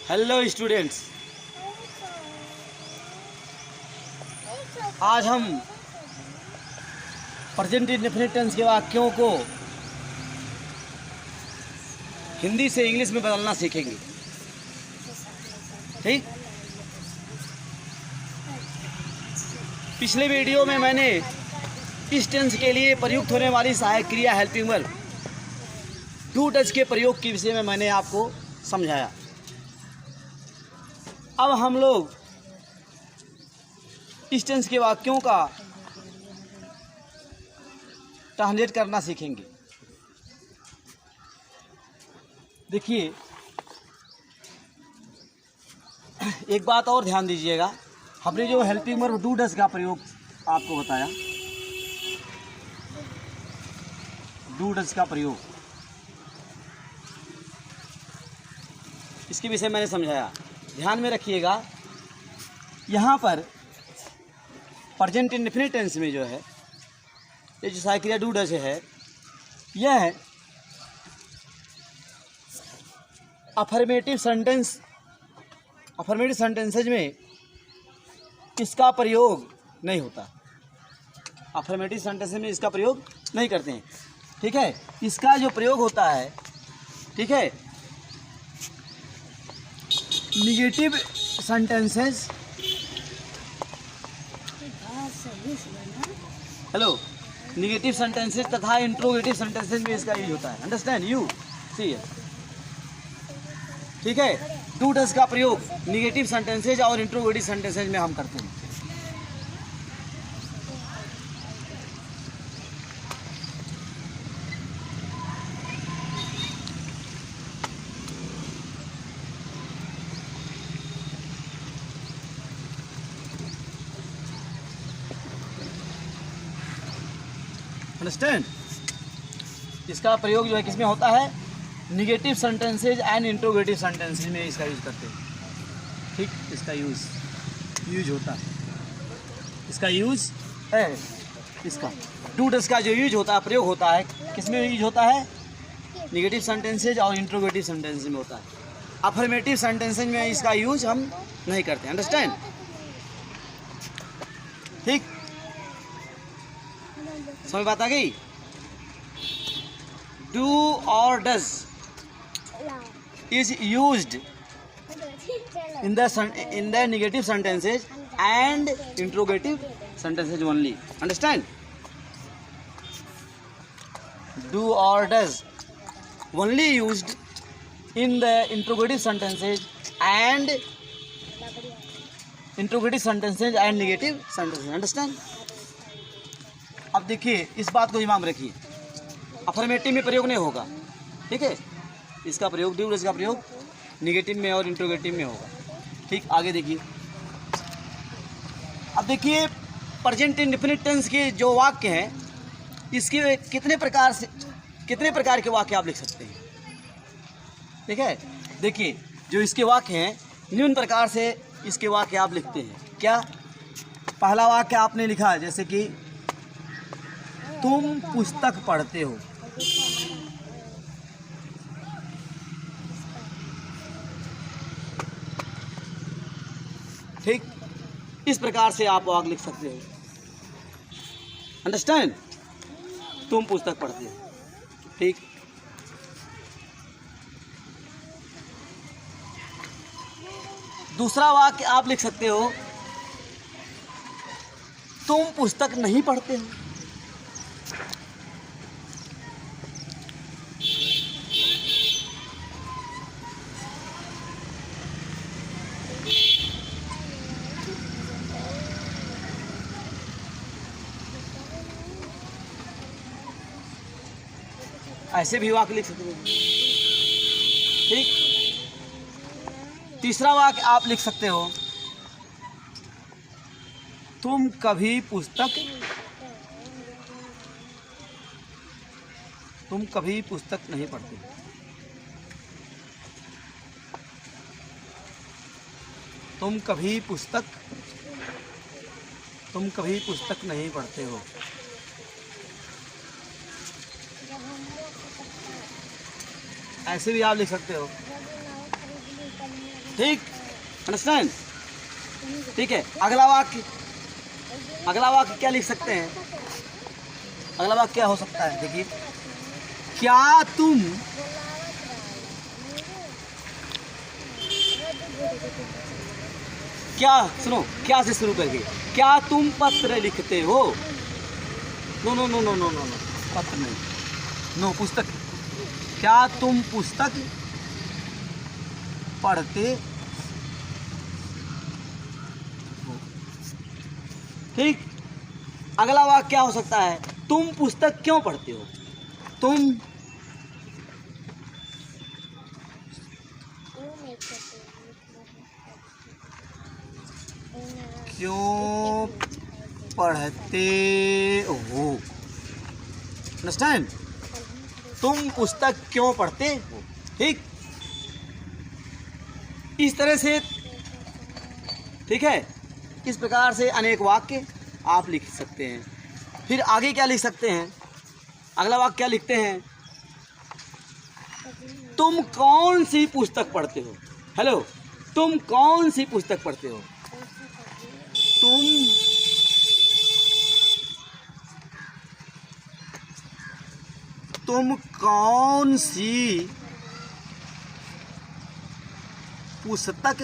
Hello students, आज हम present indefinite tense के वाक्यों को हिंदी से इंग्लिश में बदलना सीखेंगे। ठीक, पिछले वीडियो में मैंने इस टेंस के लिए प्रयुक्त होने वाली सहायक क्रिया हेल्पिंग वर्ब डू डज के प्रयोग के विषय में मैंने आपको समझाया। अब हम लोग इस टेंस के वाक्यों का ट्रांसलेट करना सीखेंगे। देखिए, एक बात और ध्यान दीजिएगा, हमने जो हेल्पिंग वर्ब डू डज का प्रयोग आपको बताया, डू डज का प्रयोग, इसके विषय मैंने समझाया। ध्यान में रखिएगा, यहाँ पर प्रेजेंट इंडेफिनिट टेंस में जो है ये जो सहायक क्रिया डू डज है, यह अफर्मेटिव सेंटेंसेज में इसका प्रयोग नहीं होता। अफर्मेटिव सेंटेंस में इसका प्रयोग नहीं करते हैं। ठीक है, इसका जो प्रयोग होता है, ठीक है, negative sentences, hello, negative sentences तथा इंट्रोगेटिव सेंटेंसेज में इसका यूज होता है। अंडरस्टैंड यू सी है। ठीक है, डू डज का प्रयोग निगेटिव सेंटेंसेज और इंट्रोगेटिव सेंटेंसेज में हम करते हैं। अंडरस्टैंड, इसका प्रयोग जो है किसमें होता है, negative sentences and interrogative sentences में इसका यूज करते हैं। ठीक, इसका यूज होता है, इसका यूज है, इसका डू डज का जो यूज होता है, प्रयोग होता है, किसमें यूज होता है, निगेटिव सेंटेंसेज और इंट्रोगेटिव सेंटेंसेज में होता है। अफर्मेटिव सेंटेंसेज में इसका यूज हम नहीं करते। अंडरस्टैंड, ठीक, समझ बात आ गई। डू और does is used in the negative sentences and interrogative sentences only. Understand? Do or does only used in the interrogative sentences and interrogative sentences and negative sentences. Understand? अब देखिए, इस बात को दिमाग में रखिए, अफर्मेटिव में प्रयोग नहीं होगा। ठीक है, इसका प्रयोग, डू डज का प्रयोग निगेटिव में और इंट्रोगेटिव में होगा। ठीक, आगे देखिए। अब देखिए, प्रेजेंट इंडेफिनिट टेंस के जो वाक्य हैं, इसके कितने प्रकार के वाक्य आप लिख सकते हैं। ठीक है, देखिए, जो इसके वाक्य हैं, निम्न प्रकार से इसके वाक्य आप लिखते हैं। क्या? पहला वाक्य आपने लिखा, जैसे कि तुम पुस्तक पढ़ते हो। ठीक, इस प्रकार से आप वाक्य लिख सकते हो। अंडरस्टैंड, तुम पुस्तक पढ़ते हो। ठीक, दूसरा वाक्य आप लिख सकते हो, तुम पुस्तक नहीं पढ़ते हो। ऐसे भी वाक्य लिख सकते हो। ठीक, तीसरा वाक्य आप लिख सकते हो, तुम कभी पुस्तक नहीं पढ़ते। तुम कभी पुस्तक नहीं पढ़ते हो। ऐसे भी आप लिख सकते हो। ठीक, अंडरस्टैंड। ठीक है, अगला वाक्य क्या लिख सकते हैं? अगला वाक्य क्या हो सकता है? देखिए, क्या तुम सुनो, क्या से शुरू करके, क्या तुम पत्र लिखते हो? No no no no no no no, पत्र नहीं, नो, पुस्तक। क्या तुम पुस्तक पढ़ते हो? ठीक, अगला वाक्य क्या हो सकता है? तुम पुस्तक क्यों पढ़ते हो? तुम क्यों पढ़ते हो? अंडरस्टैंड? तुम पुस्तक क्यों पढ़ते हो? ठीक, इस तरह से, ठीक है, इस प्रकार से अनेक वाक्य आप लिख सकते हैं। फिर आगे क्या लिख सकते हैं? अगला वाक्य क्या लिखते हैं? तुम कौन सी पुस्तक पढ़ते हो? हेलो, तुम कौन सी पुस्तक पढ़ते हो? तुम कौन सी पुस्तक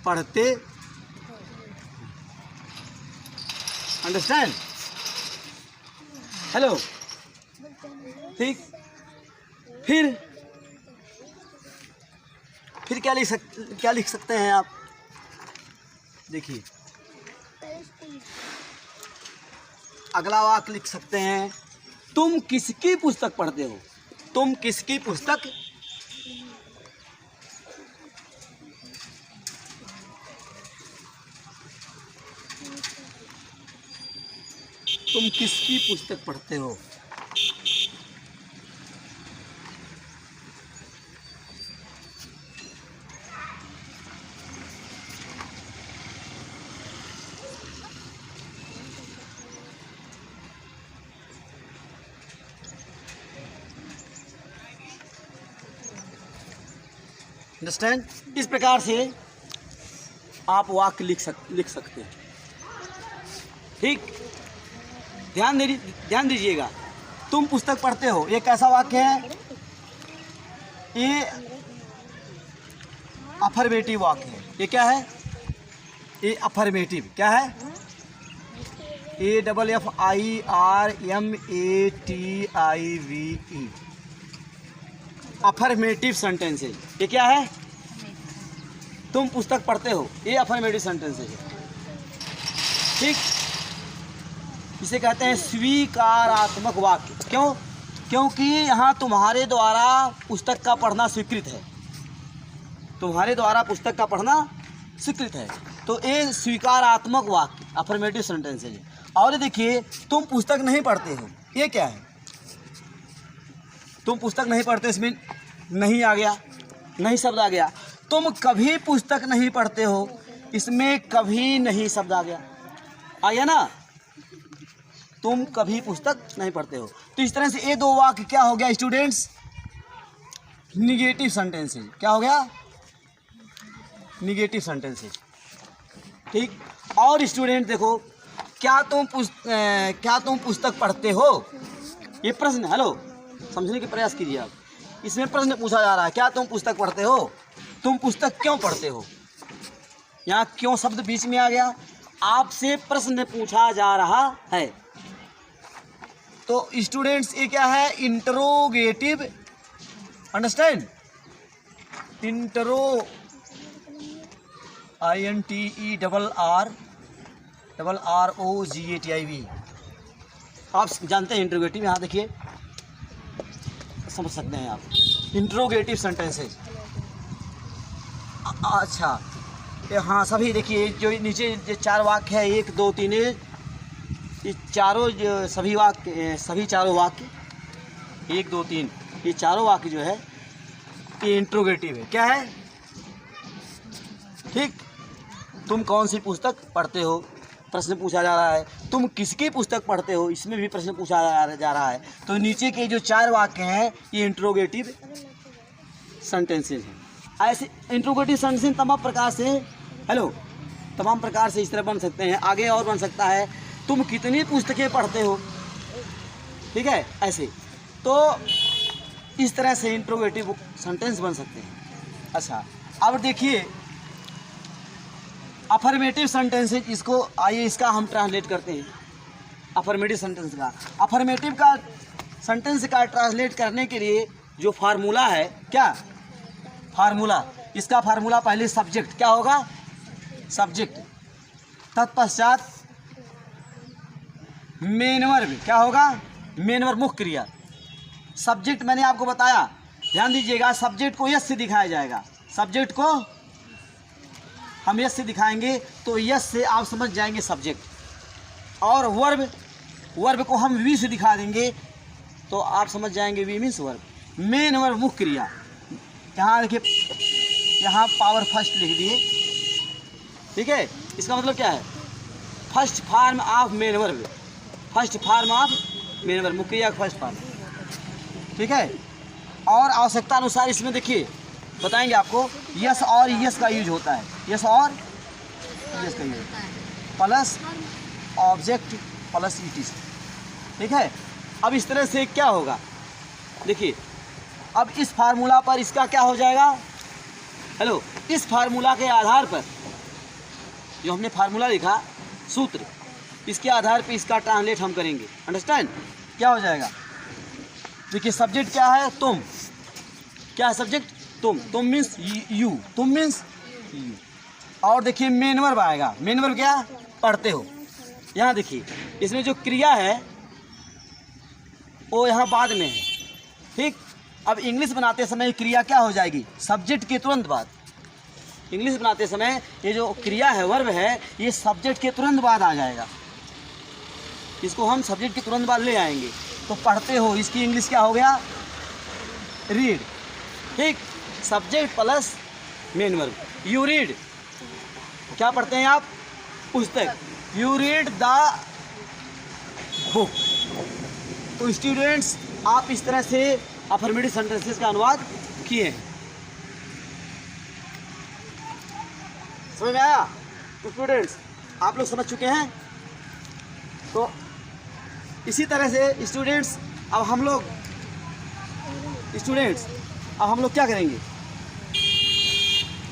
पढ़ते? अंडरस्टैंड? हेलो, ठीक, फिर क्या लिख सकते हैं आप? देखिए, अगला वाक्य लिख सकते हैं, तुम किसकी पुस्तक पढ़ते हो? तुम किसकी पुस्तक पढ़ते हो? अंडरस्टैंड? इस प्रकार से आप वाक्य लिख सकते हैं। ठीक, ध्यान दीजिएगा। तुम पुस्तक पढ़ते हो, ये कैसा वाक्य है? ये अफर्मेटिव वाक्य है। ये क्या है? ये अफर्मेटिव क्या है? AFFIRMATIVE, अफर्मेटिव सेंटेंस है। ये क्या है? तुम पुस्तक पढ़ते हो, ये अफर्मेटिव सेंटेंस है। ठीक, इसे कहते हैं स्वीकारात्मक वाक्य। क्यों? क्योंकि यहाँ तुम्हारे द्वारा पुस्तक का पढ़ना स्वीकृत है। तुम्हारे द्वारा पुस्तक का पढ़ना स्वीकृत है, तो ये स्वीकारात्मक वाक्य अफर्मेटिव सेंटेंस है। और देखिए, तुम पुस्तक नहीं पढ़ते हो, ये क्या है? तुम पुस्तक नहीं पढ़ते, इसमें नहीं आ गया, नहीं शब्द आ गया। तुम कभी पुस्तक नहीं पढ़ते हो, इसमें कभी नहीं शब्द आ गया ना? तुम कभी पुस्तक नहीं पढ़ते हो। तो इस तरह से ये दो वाक्य क्या हो गया स्टूडेंट्स? Negative sentences. क्या हो गया? Negative sentences. ठीक, और स्टूडेंट देखो, क्या तुम पुस्तक पढ़ते हो? ये प्रश्न, हेलो, समझने की प्रयास कीजिए आप। इसमें प्रश्न पूछा जा रहा है, क्या तुम पुस्तक पढ़ते हो? तुम पुस्तक क्यों पढ़ते हो? यहाँ क्यों शब्द बीच में आ गया? आपसे प्रश्न पूछा जा रहा है। तो स्टूडेंट्स, ये क्या है? इंटरोगेटिव। अंडरस्टैंड? INTERROGATIV। आप जानते हैं इंटरोगेटिव। यहाँ देखिए, समझ सकते हैं आप, इंटरोगेटिव सेंटेंसेस। अच्छा, हाँ, सभी देखिए, जो नीचे जो चार वाक्य है, 1 2 3, ये चारों सभी चारों वाक्य 1 2 3, ये चारों वाक्य जो है ये इंटरोगेटिव है। क्या है? ठीक, तुम कौन सी पुस्तक पढ़ते हो, प्रश्न पूछा जा रहा है। तुम किसकी पुस्तक पढ़ते हो, इसमें भी प्रश्न पूछा जा रहा है। तो नीचे के जो चार वाक्य हैं ये इंटरोगेटिव सेंटेंसेस हैं। ऐसे इंट्रोगेटिव सेंटेंस तमाम प्रकार से तमाम प्रकार से इस तरह बन सकते हैं। आगे और बन सकता है, तुम कितनी पुस्तकें पढ़ते हो, ठीक है, ऐसे। तो इस तरह से इंट्रोगेटिव सेंटेंस बन सकते हैं। अच्छा, अब देखिए अफर्मेटिव सेंटेंसेज, इसको आइए इसका हम ट्रांसलेट करते हैं। अफर्मेटिव सेंटेंस का, अफर्मेटिव का सेंटेंस का ट्रांसलेट करने के लिए जो फार्मूला है, क्या फार्मूला, इसका फार्मूला पहले सब्जेक्ट क्या होगा, सब्जेक्ट, तत्पश्चात मेन वर्ब क्या होगा, मेन वर्ब मुख्य क्रिया। सब्जेक्ट मैंने आपको बताया, ध्यान दीजिएगा, सब्जेक्ट को यस से दिखाया जाएगा, सब्जेक्ट को हम यस से दिखाएंगे तो यस से आप समझ जाएंगे सब्जेक्ट, और वर्ब को हम वी से दिखा देंगे तो आप समझ जाएंगे V means verb. Main verb मुख्य क्रिया, यहाँ देखिए, यहाँ पावर फर्स्ट लिख दिए, ठीक है। इसका मतलब क्या है, first form of main verb, first form of main verb, मुख्य क्रिया फर्स्ट फॉर्म, ठीक है। और आवश्यकता अनुसार इसमें देखिए बताएंगे आपको, यस और यस का यूज होता है, यस और यस का use, plus object plus it, ठीक है। अब इस तरह से क्या होगा, देखिए, अब इस फार्मूला पर इसका क्या हो जाएगा, इस फार्मूला के आधार पर जो हमने फार्मूला लिखा, सूत्र, इसके आधार पर इसका ट्रांसलेट हम करेंगे। अंडरस्टैंड, क्या हो जाएगा, देखिए सब्जेक्ट क्या है, तुम, क्या है सब्जेक्ट, तुम मीन्स यू, तुम मीन्स यू। और देखिए मेन वर्ब आएगा, मेन वर्ब क्या, पढ़ते हो। यहाँ देखिए इसमें जो क्रिया है वो यहाँ बाद में है, ठीक। अब इंग्लिश बनाते समय क्रिया क्या हो जाएगी, सब्जेक्ट के तुरंत बाद, इंग्लिश बनाते समय ये जो क्रिया है, वर्ब है, ये सब्जेक्ट के तुरंत बाद आ जाएगा, इसको हम सब्जेक्ट के तुरंत बाद ले आएंगे। तो पढ़ते हो, इसकी इंग्लिश क्या हो गया, रीड, ठीक, subject plus main verb. You read, क्या पढ़ते हैं आप, पुस्तक, यू रीड द बुक। तो स्टूडेंट्स, आप इस तरह से अफर्मेटिव सेंटेंसेस का अनुवाद किए, समझ में आया। तो स्टूडेंट्स आप लोग समझ चुके हैं। तो इसी तरह से स्टूडेंट्स अब हम लोग क्या करेंगे,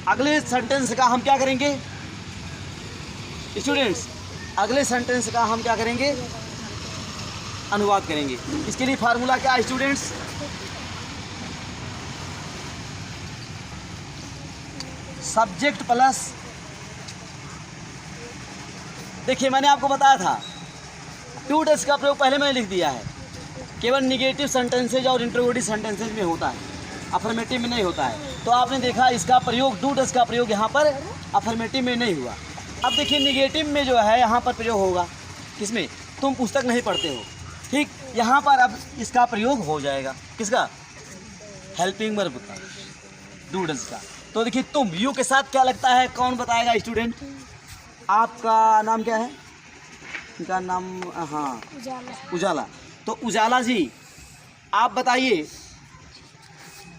अगले सेंटेंस का हम क्या करेंगे स्टूडेंट्स, अगले सेंटेंस का हम क्या करेंगे, अनुवाद करेंगे। इसके लिए फार्मूला क्या है स्टूडेंट्स, सब्जेक्ट प्लस, देखिए मैंने आपको बताया था टू डज का प्रयोग पहले मैंने लिख दिया है, केवल निगेटिव सेंटेंसेज और इंट्रोगेटिव सेंटेंसेज में होता है, अफर्मेटिव में नहीं होता है। तो आपने देखा इसका प्रयोग, डू डज का प्रयोग यहाँ पर अफर्मेटिव में नहीं हुआ। अब देखिए निगेटिव में जो है यहाँ पर प्रयोग होगा, किसमें, तुम पुस्तक नहीं पढ़ते हो, ठीक। यहाँ पर अब इसका प्रयोग हो जाएगा, किसका, हेल्पिंग वर्ब का, डू डज का। तो देखिए तुम, यू के साथ क्या लगता है, कौन बताएगा स्टूडेंट, आपका नाम क्या है, इनका नाम, हाँ उजाला। तो उजाला जी आप बताइए,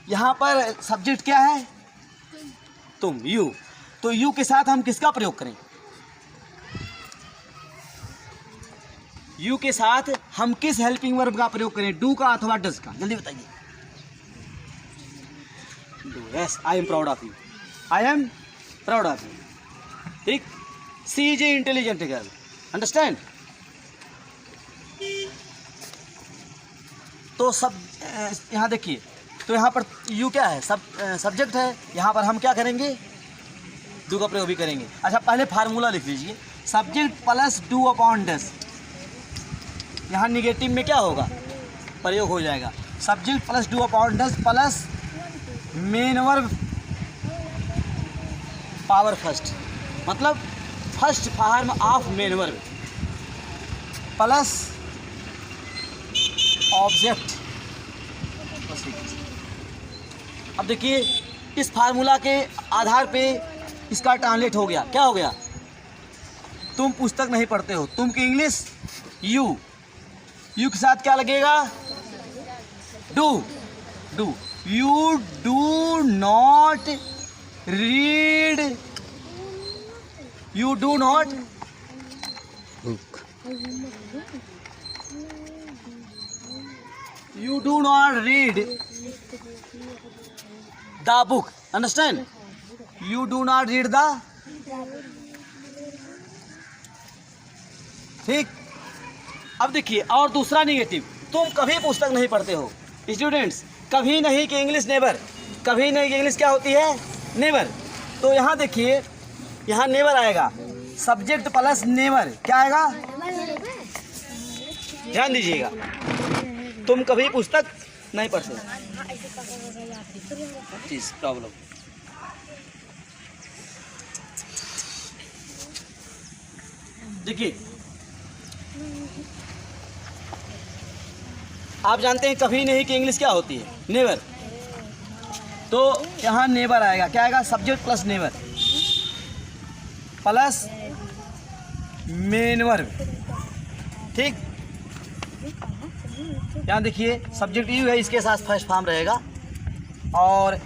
यहाँ पर सब्जेक्ट क्या है, तुम, यू। तो यू के साथ हम किसका प्रयोग करें, यू के साथ हम किस हेल्पिंग वर्ब का प्रयोग करें, डू का अथवा डज का, जल्दी बताइए। Yes, I am proud of you, I am proud of you, ठीक। She is a intelligent girl, understand. तो सब यहाँ देखिए, तो यहाँ पर यू क्या है, सब्जेक्ट है, यहाँ पर हम क्या करेंगे, डू का प्रयोग भी करेंगे। अच्छा पहले फार्मूला लिख लीजिए, subject plus do upon does, यहाँ निगेटिव में क्या होगा, प्रयोग हो जाएगा, subject plus do upon does plus main verb power first, मतलब first form of main verb plus object. अब देखिए इस फार्मूला के आधार पे इसका ट्रांसलेट हो गया, क्या हो गया, तुम पुस्तक नहीं पढ़ते हो, तुम की इंग्लिश यू, यू के साथ क्या लगेगा, do, you do not read, you do not book, you do not read the book. Understand? You do not read the. ठीक। अब देखिए और दूसरा निगेटिव, तुम कभी पुस्तक नहीं पढ़ते हो। स्टूडेंट्स, कभी नहीं कि इंग्लिश नेवर, कभी नहीं कि इंग्लिश क्या होती है, नेवर। तो यहाँ देखिए, यहाँ नेवर आएगा, सब्जेक्ट प्लस नेवर क्या आएगा, ध्यान दीजिएगा, तुम कभी पुस्तक नहीं पढ़ते। चीज प्रॉब्लम, देखिए आप जानते हैं कभी नहीं कि इंग्लिश क्या होती है, नेवर। तो यहाँ नेवर आएगा, क्या आएगा, subject plus never plus main verb. ठीक, यहाँ देखिए सब्जेक्ट यू है, इसके साथ फर्स्ट फॉर्म रहेगा, और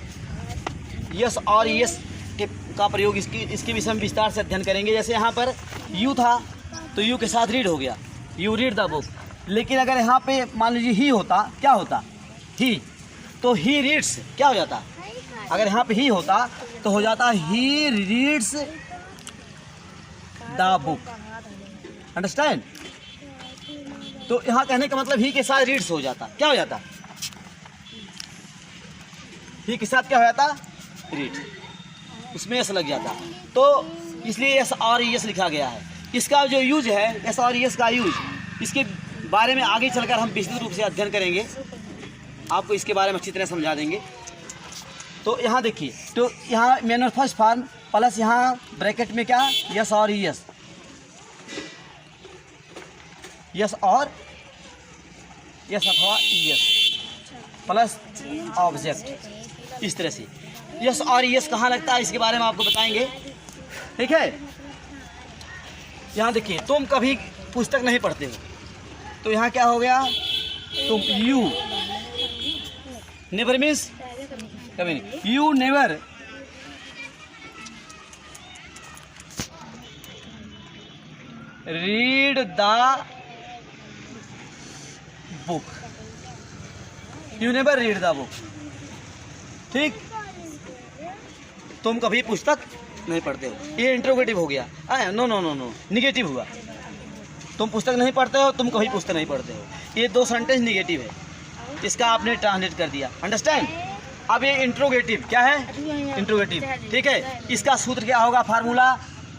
यस और यस का प्रयोग इसके विषय में विस्तार से अध्ययन करेंगे। जैसे यहाँ पर यू था तो यू के साथ रीड हो गया, यू रीड द बुक। लेकिन अगर यहाँ पे मान लीजिए ही होता, क्या होता, ही, तो ही रीड्स क्या हो जाता, अगर यहाँ पे ही होता तो हो जाता he reads the book. Understand? तो यहाँ कहने का मतलब ही के साथ रीड्स हो जाता, क्या हो जाता, ही के साथ क्या हो जाता, रीड, उसमें यस लग जाता। तो इसलिए यस और यस लिखा गया है। इसका जो यूज है, यस और यस का यूज, इसके बारे में आगे चलकर हम विस्तृत रूप से अध्ययन करेंगे, आपको इसके बारे में अच्छी तरह समझा देंगे। तो यहाँ देखिए, तो यहाँ मैन फर्स्ट फॉर्म प्लस यहाँ ब्रैकेट में क्या, यस और यस, यस और यस अथवा यस प्लस ऑब्जेक्ट, इस तरह से यस और यस कहाँ लगता है इसके बारे में आपको बताएंगे। ठीक है, यहाँ देखिए, तुम कभी पुस्तक नहीं पढ़ते हो, तो यहाँ क्या हो गया, तुम यू नेवर मीन्स कभी नहीं, you never read the book, you never read the book. ठीक, तुम कभी पुस्तक नहीं पढ़ते हो, ये इंट्रोगेटिव हो गया, no no no no, negative हुआ, तुम पुस्तक नहीं पढ़ते हो, तुम कभी पुस्तक नहीं पढ़ते हो, ये दो सेंटेंस निगेटिव है, इसका आपने ट्रांसलेट कर दिया। अंडरस्टैंड? अब ये इंट्रोगेटिव क्या है, इंट्रोगेटिव। ठीक है, इसका सूत्र क्या होगा, फार्मूला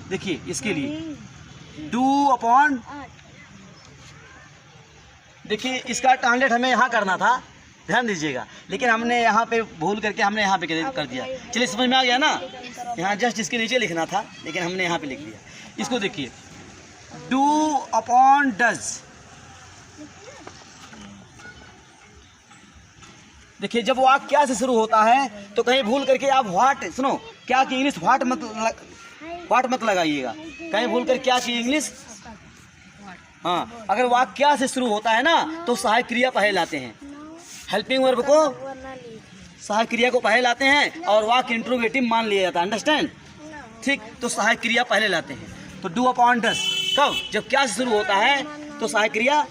देखिए, इसके लिए डू अपॉन, देखिए इसका ट्रांसलेट हमें यहाँ करना था, ध्यान दीजिएगा, लेकिन हमने यहाँ पे भूल करके हमने यहाँ पे कर दिया। चलिए समझ में आ गया ना, यहाँ जस्ट इसके नीचे लिखना था, लेकिन हमने यहाँ पे लिख दिया। इसको देखिए, डू अपॉन डज, देखिए जब वाक्य क्या से शुरू होता है तो कहीं भूल करके आप व्हाट, सुनो क्या की इंग्लिश व्हाट मत लगाइएगा, कहीं भूल कर क्या की इंग्लिश, हाँ, अगर वाक्य क्या से शुरू होता है ना तो सहायक क्रिया पहले लाते हैं, हेल्पिंग वर्ब को, सहायक क्रिया को पहले लाते हैं, और वाक्य इंट्रोगेटिव मान लिया जाता है। अंडरस्टैंड? ठीक, तो सहायक क्रिया पहले लाते हैं। तो डू अपॉन डज कब, जब क्या से शुरू होता है तो सहायक क्रिया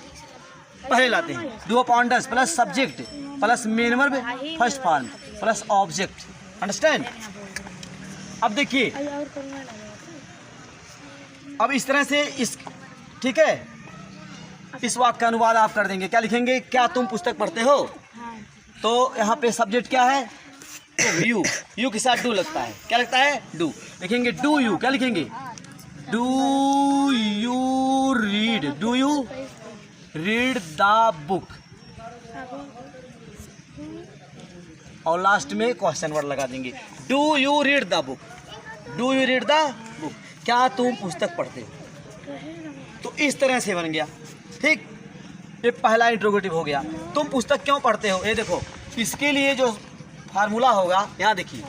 पहले लाते हैं। Do upon does plus subject plus main verb first form plus object. Understand? अब देखिए, अब इस तरह से इस, ठीक है, इस वाक्य का अनुवाद आप कर देंगे। क्या लिखेंगे, क्या तुम पुस्तक पढ़ते हो, तो यहाँ पे सब्जेक्ट क्या है, यू, यू के साथ डू लगता है, क्या लगता है, डू। लिखेंगे डू यू, क्या लिखेंगे, do you read, do you read the book, और लास्ट में क्वेश्चन वर्ड लगा देंगे, do you read the book, do you read the book, क्या तुम पुस्तक पढ़ते हो। तो इस तरह से बन गया। ठीक, ये पहला इंट्रोगेटिव हो गया। तुम पुस्तक क्यों पढ़ते हो, ये देखो, इसके लिए जो फार्मूला होगा, यहाँ देखिए,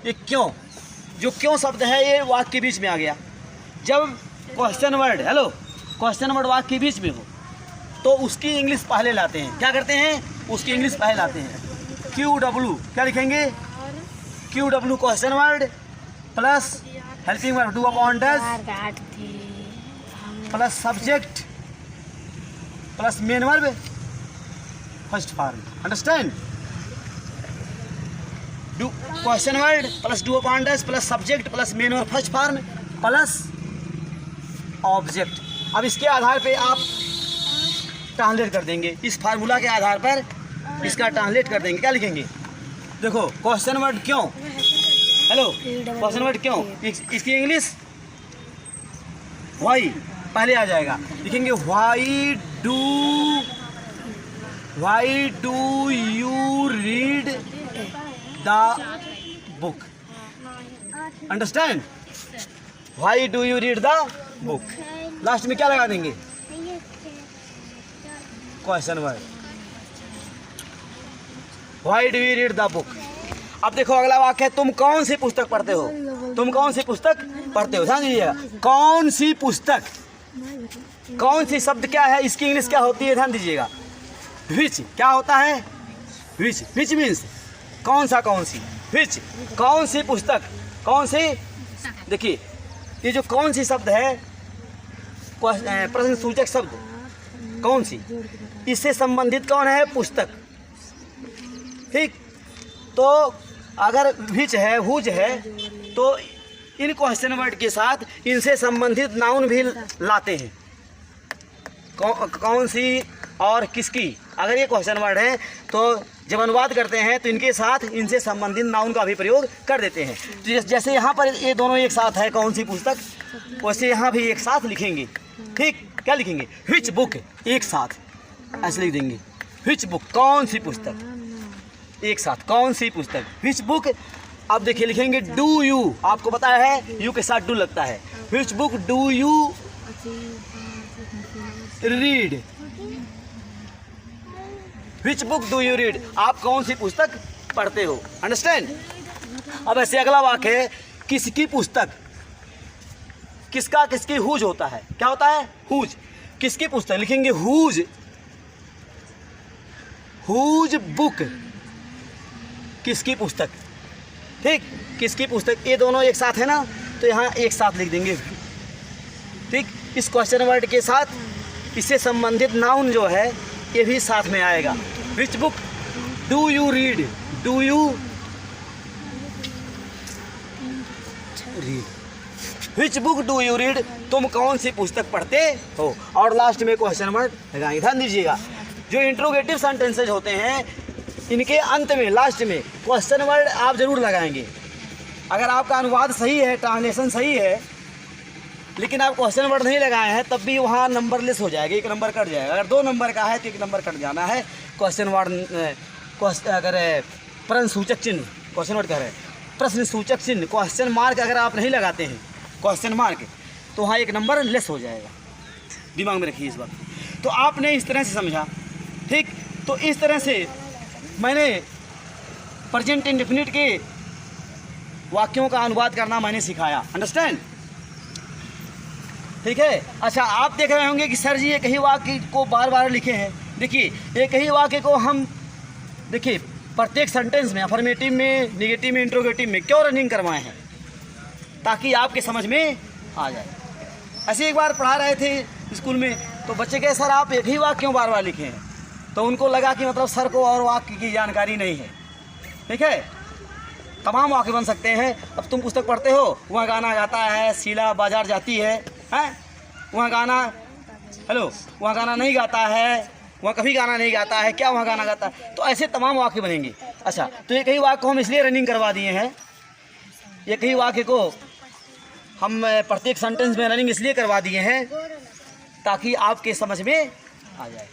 ये क्यों, जो क्यों शब्द है ये वाक्य के बीच में आ गया। जब question word, hello, question word वाक्य के बीच में हो तो उसकी इंग्लिश पहले लाते हैं। क्या करते हैं, उसकी इंग्लिश पहले लाते हैं। क्यू डब्ल्यू, क्या लिखेंगे, QW question word plus helping verb do upon does plus subject plus main verb first form. Understand? Do question word plus do upon does plus subject plus main verb first form plus object. अब इसके आधार पे आप translate कर देंगे, इस formula के आधार पर इसका ट्रांसलेट कर देंगे। क्या लिखेंगे? देखो क्वेश्चन वर्ड क्यों, हेलो क्वेश्चन वर्ड क्यों, इसकी इंग्लिश वाई पहले आ जाएगा। लिखेंगे why do you read the book. Understand? Why do you read the book. Last में क्या लगा देंगे? Question word. Why do you read the book. अब देखो अगला वाक्य है, तुम कौन सी पुस्तक पढ़ते हो? तुम कौन सी पुस्तक पढ़ते हो? ध्यान दीजिएगा, कौन सी पुस्तक, कौन सी शब्द क्या है, इसकी इंग्लिश क्या होती है? ध्यान दीजिएगा, विच क्या होता है? विच मीन्स कौन सा, कौन सी, विच कौन सी पुस्तक, कौन सी। देखिए ये जो कौन सी शब्द है प्रश्न सूचक शब्द, कौन सी, इससे संबंधित कौन है? पुस्तक। ठीक, तो अगर विच है, हुज है, तो इन क्वेश्चन वर्ड के साथ इनसे संबंधित नाउन भी लाते हैं। कौन सी और किसकी, अगर ये क्वेश्चन वर्ड है तो जब अनुवाद करते हैं तो इनके साथ इनसे संबंधित नाउन का भी प्रयोग कर देते हैं। तो जैसे यहाँ पर ये दोनों एक साथ है कौन सी पुस्तक, वैसे यहाँ भी एक साथ लिखेंगे। ठीक, क्या लिखेंगे? विच बुक, एक साथ ऐसे लिख देंगे, विच बुक कौन सी पुस्तक, एक साथ कौन सी पुस्तक, विच बुक। अब देखिए लिखेंगे डू यू, आपको पता है यू के साथ डू लगता है। Which book do you read, which book do you read, आप कौन सी पुस्तक पढ़ते हो। अंडरस्टैंड? अब ऐसे अगला वाक्य है, किसकी पुस्तक, किसका, किसकी, हुज होता है। क्या होता है? हुज। किसकी पुस्तक, लिखेंगे हुज बुक, किसकी पुस्तक। ठीक, किसकी पुस्तक, ये दोनों एक साथ है ना, तो यहाँ एक साथ लिख देंगे। ठीक, इस क्वेश्चन वर्ड के साथ इससे संबंधित नाउन जो है ये भी साथ में आएगा। Which book do you read, do you read, which book do you read, तुम कौन सी पुस्तक पढ़ते हो। और लास्ट में क्वेश्चन वर्ड लगाएंगे। ध्यान दीजिएगा, जो इंट्रोगेटिव सेंटेंसेज होते हैं इनके अंत में, लास्ट में क्वेश्चन वर्ड आप जरूर लगाएंगे। अगर आपका अनुवाद सही है, ट्रांसलेशन सही है, लेकिन आप क्वेश्चन वर्ड नहीं लगाए हैं, तब भी वहाँ नंबर लेस हो जाएगा, एक नंबर कट जाएगा। अगर 2 नंबर का है तो 1 नंबर कट जाना है। क्वेश्चन वर्ड अगर प्रश्न सूचक चिन्ह, क्वेश्चन वर्ड कह रहे हैं प्रश्न सूचक चिन्ह, क्वेश्चन मार्क अगर आप नहीं लगाते हैं, क्वेश्चन मार्क, तो वहाँ 1 नंबर लेस हो जाएगा। दिमाग में रखिए इस बात। तो आपने इस तरह से समझा। ठीक, तो इस तरह से मैंने प्रेजेंट इंडेफिनिट के वाक्यों का अनुवाद करना मैंने सिखाया। अंडरस्टैंड? ठीक है। अच्छा, आप देख रहे होंगे कि सर जी एक ही वाक्य को बार बार लिखे हैं। देखिए एक ही वाक्य को हम देखिए प्रत्येक सेंटेंस में, अफर्मेटिव में, निगेटिव में, इंट्रोगेटिव में क्यों रनिंग करवाए हैं, ताकि आपके समझ में आ जाए। ऐसे एक बार पढ़ा रहे थे स्कूल में, तो बच्चे कहे सर आप एक ही वाक्य क्यों बार बार लिखे हैं, तो उनको लगा कि मतलब सर को और वाक्य की जानकारी नहीं है। ठीक है, तमाम वाक्य बन सकते हैं। अब तुम पुस्तक पढ़ते हो, वहाँ गाना गाता है, शीला बाजार जाती है, वहाँ गाना, हेलो, वहाँ गाना नहीं गाता है, वहाँ कभी गाना नहीं गाता है, क्या वहाँ गाना गाता है, तो ऐसे तमाम वाक्य बनेंगे। अच्छा, तो एक ही वाक्य को हम इसलिए रनिंग करवा दिए हैं, एक ही वाक्य को हम प्रत्येक सेंटेंस में रनिंग इसलिए करवा दिए हैं ताकि आपके समझ में आ जाए।